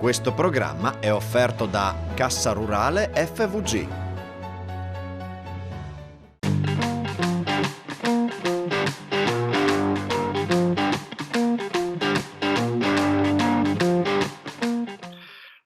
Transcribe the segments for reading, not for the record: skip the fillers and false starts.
Questo programma è offerto da Cassa Rurale FVG.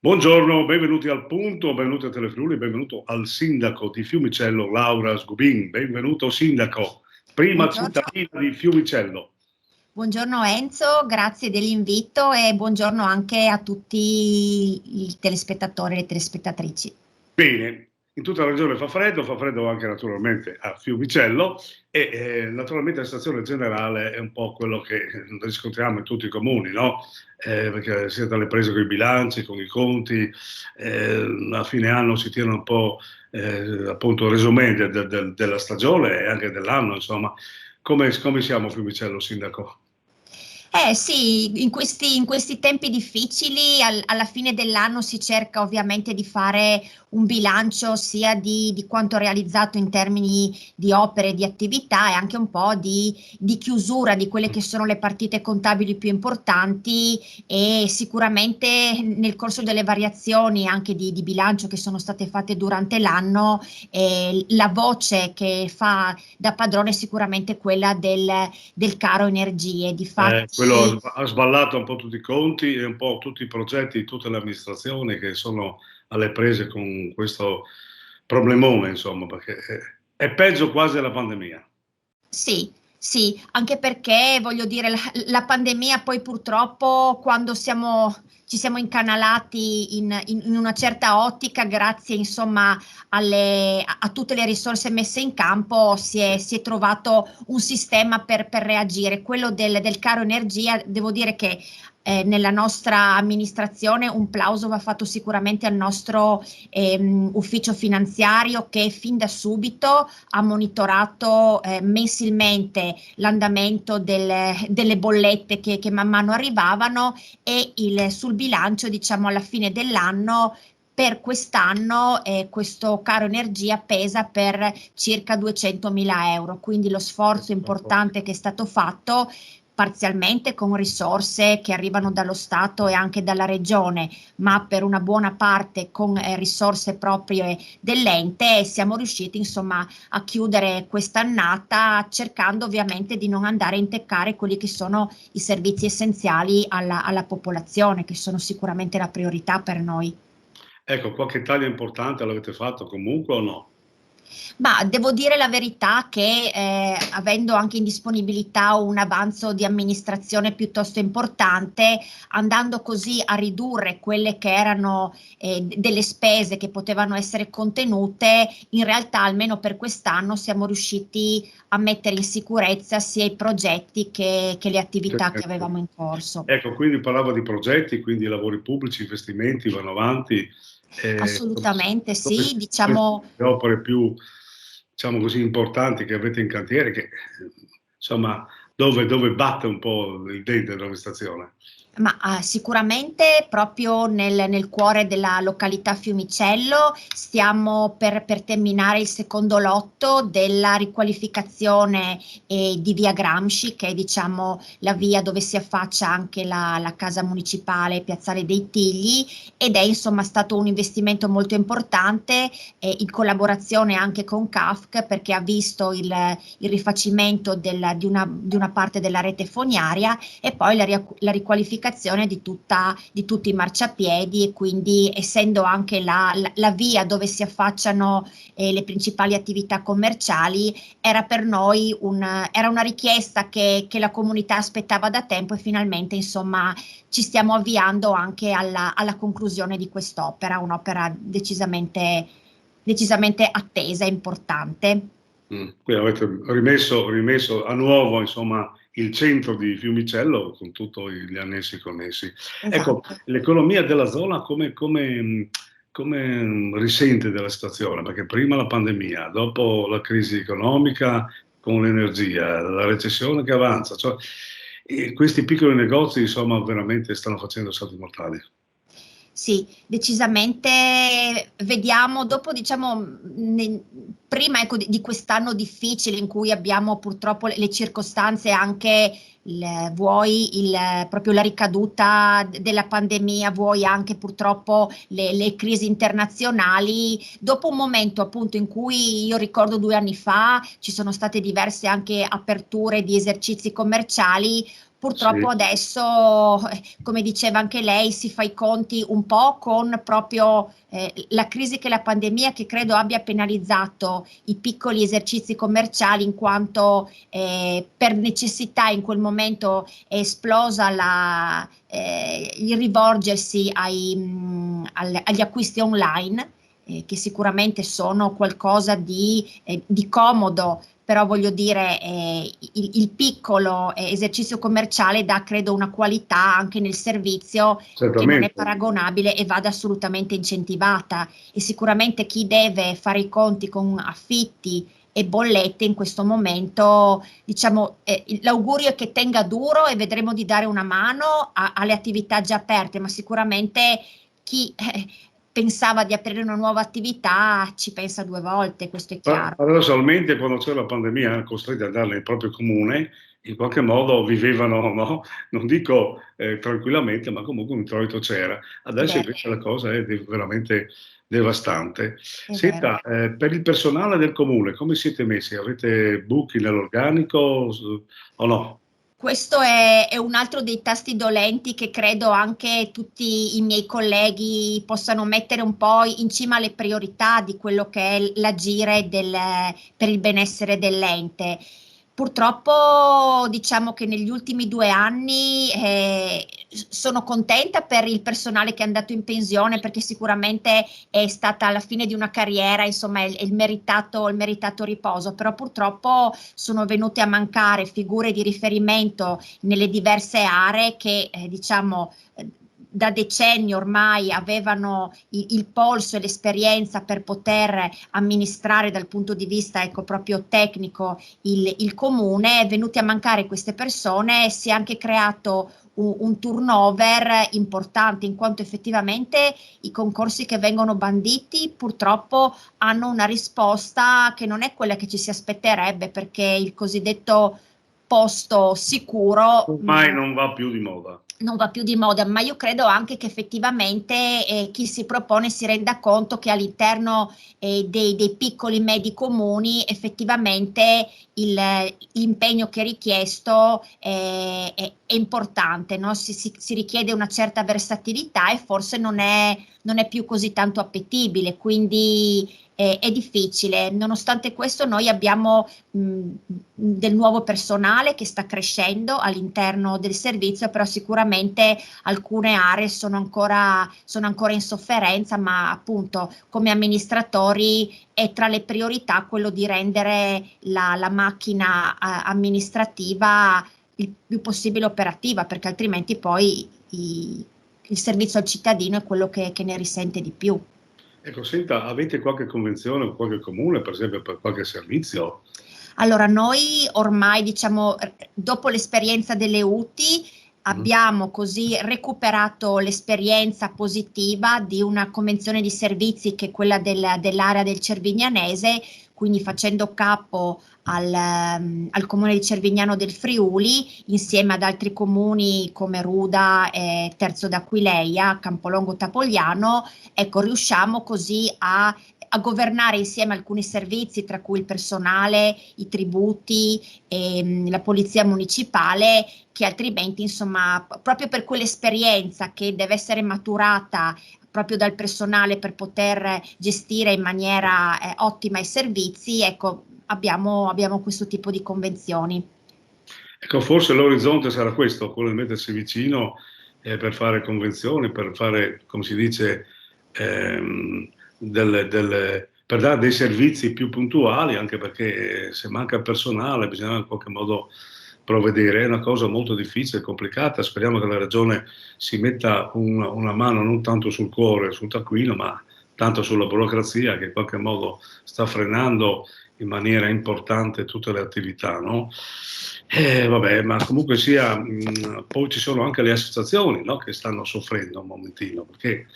Buongiorno, benvenuti al Punto, benvenuti a Telefriuli, benvenuto al sindaco di Fiumicello, Laura Sgubin. Benvenuto sindaco, prima cittadina di Fiumicello. Buongiorno Enzo, grazie dell'invito e buongiorno anche a tutti i telespettatori e le telespettatrici. Bene, in tutta la regione fa freddo anche naturalmente a Fiumicello e naturalmente la situazione generale è un po' quello che riscontriamo in tutti i comuni, no? Perché sia dalle prese con i bilanci, con i conti, a fine anno si tiene un po' appunto il resumé della stagione e anche dell'anno, insomma. Come siamo a Fiumicello, sindaco? Sì, in questi tempi difficili alla fine dell'anno si cerca ovviamente di fare un bilancio sia di quanto realizzato in termini di opere, di attività e anche un po' di chiusura di quelle che sono le partite contabili più importanti e sicuramente nel corso delle variazioni anche di bilancio che sono state fatte durante l'anno, la voce che fa da padrone è sicuramente quella del caro energie. Difatti, quello ha sballato un po' tutti i conti e un po' tutti i progetti di tutte le amministrazioni che sono alle prese con questo problemone, insomma, perché è peggio quasi della pandemia. Sì, anche perché voglio dire, la pandemia poi purtroppo quando ci siamo incanalati in una certa ottica, grazie insomma a tutte le risorse messe in campo, si è trovato un sistema per reagire. Quello del caro energia, devo dire che nella nostra amministrazione un plauso va fatto sicuramente al nostro ufficio finanziario che fin da subito ha monitorato mensilmente l'andamento delle bollette che man mano arrivavano e sul bilancio, diciamo, alla fine dell'anno. Per quest'anno questo caro energia pesa per circa 200.000 euro, quindi lo sforzo importante che è stato fatto parzialmente con risorse che arrivano dallo Stato e anche dalla Regione, ma per una buona parte con risorse proprie dell'ente, e siamo riusciti insomma a chiudere quest'annata cercando ovviamente di non andare a inteccare quelli che sono i servizi essenziali alla popolazione, che sono sicuramente la priorità per noi. Ecco, qualche taglio importante l'avete fatto comunque o no? Ma devo dire la verità che avendo anche in disponibilità un avanzo di amministrazione piuttosto importante, andando così a ridurre quelle che erano delle spese che potevano essere contenute, in realtà almeno per quest'anno siamo riusciti a mettere in sicurezza sia i progetti che le attività che avevamo in corso. Ecco, quindi parlavo di progetti, quindi lavori pubblici, investimenti vanno avanti. Assolutamente sì, diciamo. Le opere più, diciamo così, importanti che avete in cantiere, che insomma, dove batte un po' il dente dell'amministrazione? Ma sicuramente proprio nel cuore della località Fiumicello stiamo per terminare il secondo lotto della riqualificazione di via Gramsci, che è diciamo la via dove si affaccia anche la casa municipale Piazzale dei Tigli, ed è insomma stato un investimento molto importante in collaborazione anche con CAFC, perché ha visto il rifacimento di una parte della rete fognaria e poi la riqualificazione di tutti i marciapiedi, e quindi essendo anche la via dove si affacciano le principali attività commerciali, era per noi era una richiesta che la comunità aspettava da tempo, e finalmente insomma ci stiamo avviando anche alla conclusione di quest'opera, un'opera decisamente attesa e importante. Quindi avete rimesso a nuovo, insomma, il centro di Fiumicello con tutti gli annessi connessi. Esatto. Ecco, l'economia della zona come risente della situazione? Perché prima la pandemia, dopo la crisi economica con l'energia, la recessione che avanza, questi piccoli negozi, insomma, veramente stanno facendo salti mortali. Sì, decisamente vediamo dopo, diciamo, prima ecco, di quest'anno difficile in cui abbiamo purtroppo le circostanze anche, proprio la ricaduta della pandemia, vuoi anche purtroppo le crisi internazionali, dopo un momento appunto in cui io ricordo 2 anni fa ci sono state diverse anche aperture di esercizi commerciali. Purtroppo Sì, adesso, come diceva anche lei, si fa i conti un po' con proprio la crisi che la pandemia, che credo abbia penalizzato i piccoli esercizi commerciali, in quanto per necessità in quel momento è esplosa il rivolgersi agli acquisti online, che sicuramente sono qualcosa di comodo, però voglio dire, il piccolo esercizio commerciale dà, credo, una qualità anche nel servizio che non è certamente. paragonabile e vada assolutamente incentivata. E sicuramente chi deve fare i conti con affitti e bollette in questo momento, diciamo, l'augurio è che tenga duro e vedremo di dare una mano alle attività già aperte, ma sicuramente chi pensava di aprire una nuova attività ci pensa 2 volte, questo è chiaro. Paradossalmente, quando c'era la pandemia, erano costretti ad andare nel proprio comune, in qualche modo vivevano, no? Non dico tranquillamente, ma comunque un introito c'era. È Adesso vero, invece la cosa è veramente devastante. è vero. Senta, per il personale del comune, come siete messi? Avete buchi nell'organico o no? Questo è un altro dei tasti dolenti che credo anche tutti i miei colleghi possano mettere un po' in cima alle priorità di quello che è l'agire per il benessere dell'ente. Purtroppo diciamo che negli ultimi 2 anni sono contenta per il personale che è andato in pensione, perché sicuramente è stata la fine di una carriera, insomma è il meritato riposo, però purtroppo sono venute a mancare figure di riferimento nelle diverse aree che diciamo da decenni ormai avevano il polso e l'esperienza per poter amministrare dal punto di vista ecco, proprio tecnico il comune. Venuti a mancare queste persone, si è anche creato un turnover importante, in quanto effettivamente i concorsi che vengono banditi purtroppo hanno una risposta che non è quella che ci si aspetterebbe, perché il cosiddetto posto sicuro Ormai non va più di moda. non va più di moda, ma io credo anche che effettivamente chi si propone si renda conto che all'interno dei piccoli medi comuni effettivamente l'impegno che è richiesto è importante, no? Si richiede una certa versatilità e forse non è più così tanto appetibile, quindi è difficile. Nonostante questo noi abbiamo del nuovo personale che sta crescendo all'interno del servizio, però sicuramente alcune aree sono ancora in sofferenza, ma appunto come amministratori è tra le priorità quello di rendere la macchina amministrativa il più possibile operativa, perché altrimenti poi il servizio al cittadino è quello che ne risente di più. Ecco, senta, avete qualche convenzione con qualche comune, per esempio, per qualche servizio? Allora, noi ormai, diciamo, dopo l'esperienza delle UTI, Mm. abbiamo così recuperato l'esperienza positiva di una convenzione di servizi che è quella dell'area del Cervignanese, quindi facendo capo al comune di Cervignano del Friuli, insieme ad altri comuni come Ruda, Terzo d'Aquileia, Campolongo Tapogliano. Ecco, riusciamo così a governare insieme alcuni servizi, tra cui il personale, i tributi, la polizia municipale, che altrimenti, insomma, proprio per quell'esperienza che deve essere maturata proprio dal personale per poter gestire in maniera ottima i servizi, ecco, abbiamo questo tipo di convenzioni. Ecco, forse l'orizzonte sarà questo, quello di mettersi vicino per fare convenzioni, per fare, come si dice, per dare dei servizi più puntuali, anche perché se manca personale bisogna in qualche modo provvedere. È una cosa molto difficile, complicata. Speriamo che la Regione si metta una mano non tanto sul cuore, sul taccuino, ma tanto sulla burocrazia che in qualche modo sta frenando in maniera importante tutte le attività, no? Vabbè, ma comunque sia, poi ci sono anche le associazioni, no, che stanno soffrendo un momentino, perché,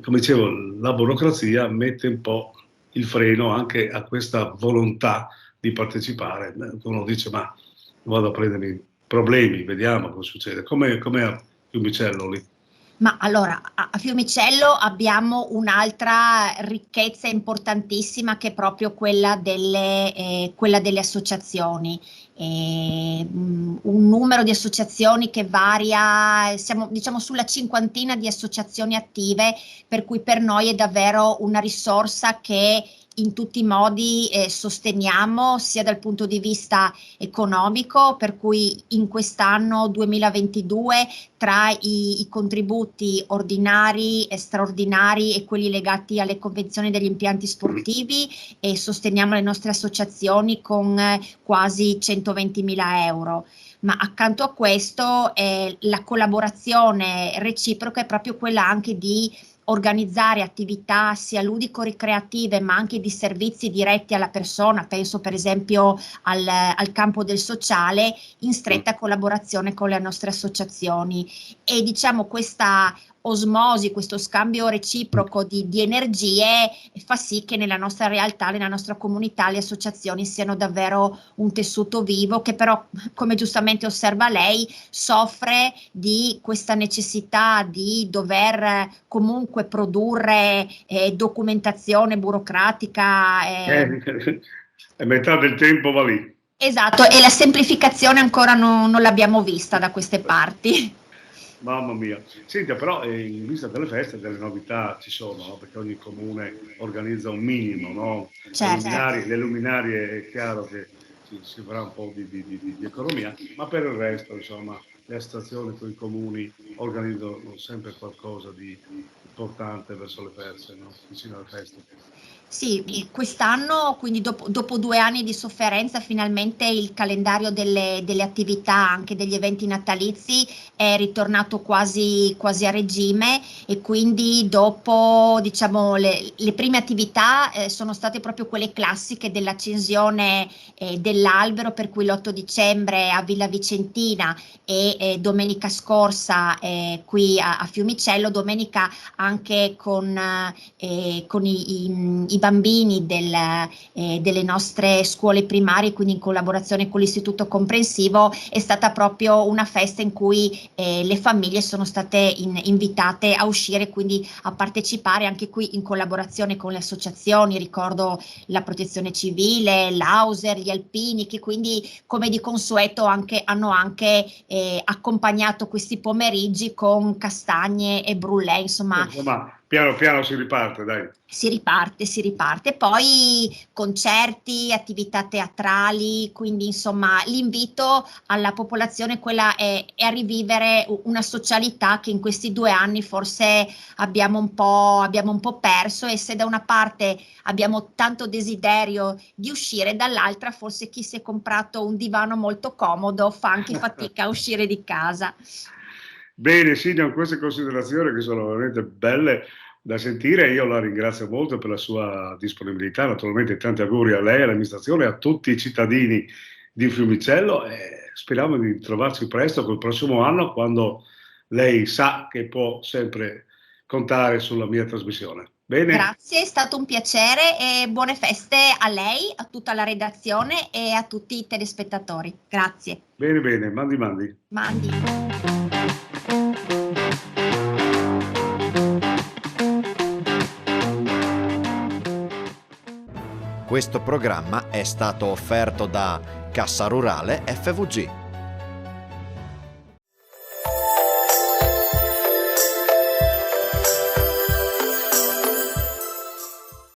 come dicevo, la burocrazia mette un po' il freno anche a questa volontà di partecipare. Uno dice, ma vado a prendermi problemi, vediamo cosa succede. Come a Fiumicello lì? Ma allora, a Fiumicello abbiamo un'altra ricchezza importantissima che è proprio quella delle associazioni. Un numero di associazioni che varia, siamo diciamo sulla cinquantina di associazioni attive, per cui per noi è davvero una risorsa che in tutti i modi sosteniamo sia dal punto di vista economico, per cui in quest'anno 2022 tra i contributi ordinari e straordinari e quelli legati alle convenzioni degli impianti sportivi e sosteniamo le nostre associazioni con quasi 120.000 euro. Ma accanto a questo la collaborazione reciproca è proprio quella anche di organizzare attività sia ludico-ricreative ma anche di servizi diretti alla persona, penso per esempio al campo del sociale, in stretta collaborazione con le nostre associazioni, e diciamo questa osmosi, questo scambio reciproco di energie fa sì che nella nostra realtà, nella nostra comunità, le associazioni siano davvero un tessuto vivo che però, come giustamente osserva lei, soffre di questa necessità di dover comunque produrre documentazione burocratica. E metà del tempo va lì. Esatto, e la semplificazione ancora non l'abbiamo vista da queste parti. Mamma mia. Senta, però in vista delle feste delle novità ci sono, no? Perché ogni comune organizza un minimo, no? Certo. Le luminarie è chiaro che si farà un po' di economia, ma per il resto, insomma, le associazioni con i comuni organizzano sempre qualcosa di importante verso le feste, no? Vicino alle feste. Sì, quest'anno, quindi dopo 2 anni di sofferenza, finalmente il calendario delle attività, anche degli eventi natalizi, è ritornato quasi a regime, e quindi dopo, diciamo, le prime attività sono state proprio quelle classiche dell'accensione dell'albero, per cui l'8 dicembre a Villa Vicentina e domenica scorsa qui a Fiumicello, domenica anche con i bambini delle nostre scuole primarie, quindi in collaborazione con l'Istituto Comprensivo. È stata proprio una festa in cui le famiglie sono state invitate a uscire, quindi a partecipare anche qui in collaborazione con le associazioni. Ricordo la Protezione Civile, l'Auser, gli Alpini, che quindi come di consueto hanno anche accompagnato questi pomeriggi con castagne e brulè, insomma. Piano piano si riparte, dai. Si riparte. Poi concerti, attività teatrali, quindi insomma l'invito alla popolazione quella è a rivivere una socialità che in questi 2 anni forse abbiamo un po' perso, e se da una parte abbiamo tanto desiderio di uscire, dall'altra forse chi si è comprato un divano molto comodo fa anche fatica a uscire di casa. Bene, Silvia, queste considerazioni che sono veramente belle da sentire, io la ringrazio molto per la sua disponibilità, naturalmente tanti auguri a lei, all'amministrazione e a tutti i cittadini di Fiumicello, e speriamo di trovarci presto col prossimo anno, quando lei sa che può sempre contare sulla mia trasmissione. Bene? Grazie, è stato un piacere e buone feste a lei, a tutta la redazione e a tutti i telespettatori. Grazie. Bene, mandi. Mandi. Questo programma è stato offerto da Cassa Rurale FVG.